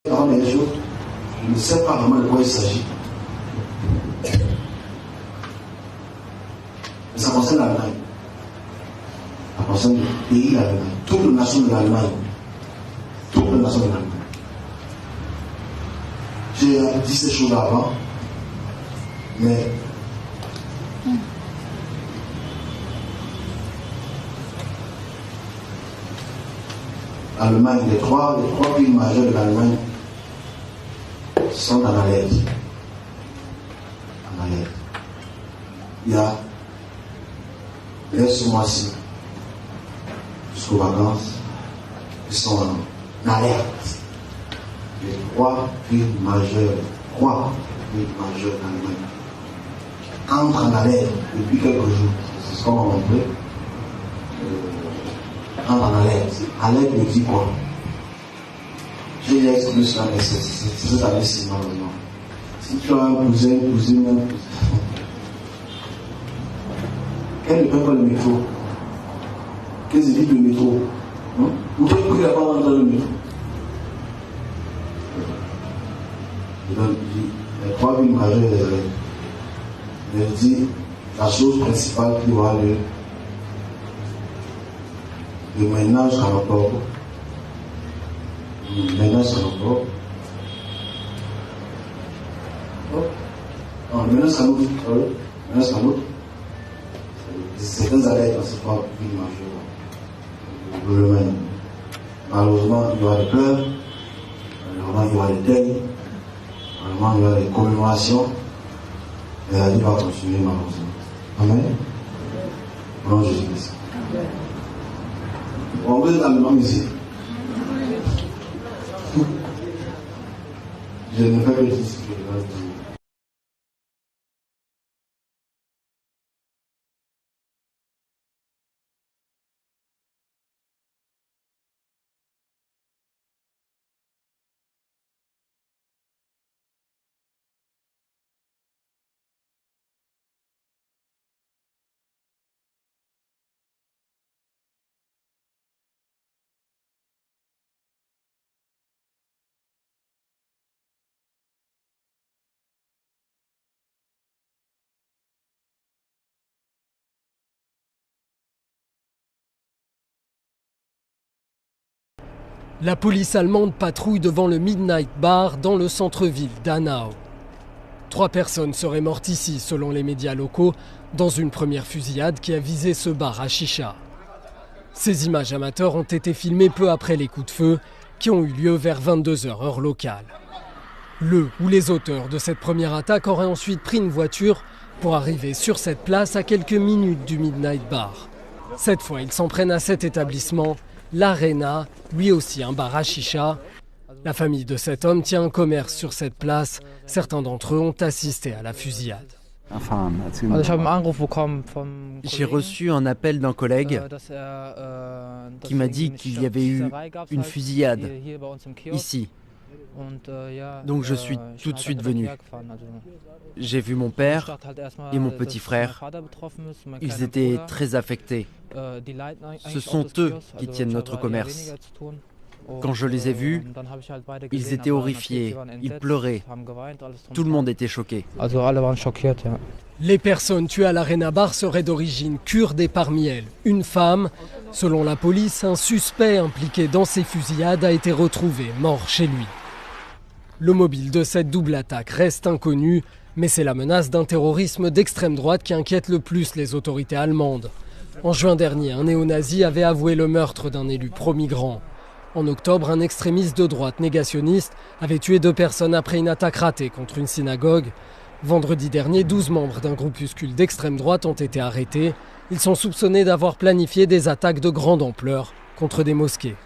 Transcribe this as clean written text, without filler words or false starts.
Je ne sais pas vraiment de quoi il s'agit. Mais ça concerne l'Allemagne. Ça concerne le pays d'Allemagne. Toutes les nations de l'Allemagne. Toutes les nations de l'Allemagne. J'ai dit ces choses avant, mais l'Allemagne, les trois pays majeurs de l'Allemagne sont en alerte. En alerte. Il y a ce mois-ci, jusqu'aux vacances, ils sont en alerte. Les trois pays majeurs d'Allemagne entrent en alerte depuis quelques jours. C'est ce qu'on va montrer. Entrent en alerte. Alerte me dit quoi? J'ai déjà expliqué cela, mais c'est cette année-ci, malheureusement. Si tu as un cousin, une cousine, qu'elle ne prenne pas le métro, qu'elles évitent le métro. Ou qu'elle ne peut pas rentrer dans le métro. Les trois villes majeures, je dis la chose principale qui va le ménage à l'emploi. Le ménage à l'emploi. Non, le ménage à l'autre. Certaines alertes dans ces trois villes majeures. Malheureusement, il y aura des pleurs. Malheureusement, il y aura des deuils. Malheureusement, il y aura des commémorations. Et la vie va continuer, malheureusement. Amen. Au nom de Jésus-Christ. On veut allemand ici. Je ne fais que dire ce que je vais dire. La police allemande patrouille devant le Midnight Bar dans le centre-ville d'Hanau. 3 personnes seraient mortes ici, selon les médias locaux, dans une première fusillade qui a visé ce bar à chicha. Ces images amateurs ont été filmées peu après les coups de feu qui ont eu lieu vers 22h heure locale. Le ou les auteurs de cette première attaque auraient ensuite pris une voiture pour arriver sur cette place à quelques minutes du Midnight Bar. Cette fois, ils s'en prennent à cet établissement, l'Arena, lui aussi un bar à chicha. La famille de cet homme tient un commerce sur cette place. Certains d'entre eux ont assisté à la fusillade. J'ai reçu un appel d'un collègue qui m'a dit qu'il y avait eu une fusillade ici. Donc je suis tout de suite venu. J'ai vu mon père et mon petit frère. Ils étaient très affectés. Ce sont eux qui tiennent notre commerce. Quand je les ai vus, ils étaient horrifiés, ils pleuraient. Tout le monde était choqué. Les personnes tuées à l'Arena Bar seraient d'origine kurde et parmi elles, une femme. Selon la police, un suspect impliqué dans ces fusillades a été retrouvé mort chez lui. Le mobile de cette double attaque reste inconnu, mais c'est la menace d'un terrorisme d'extrême droite qui inquiète le plus les autorités allemandes. En juin dernier, un néo-nazi avait avoué le meurtre d'un élu pro-migrant. En octobre, un extrémiste de droite négationniste avait tué 2 personnes après une attaque ratée contre une synagogue. Vendredi dernier, 12 membres d'un groupuscule d'extrême droite ont été arrêtés. Ils sont soupçonnés d'avoir planifié des attaques de grande ampleur contre des mosquées.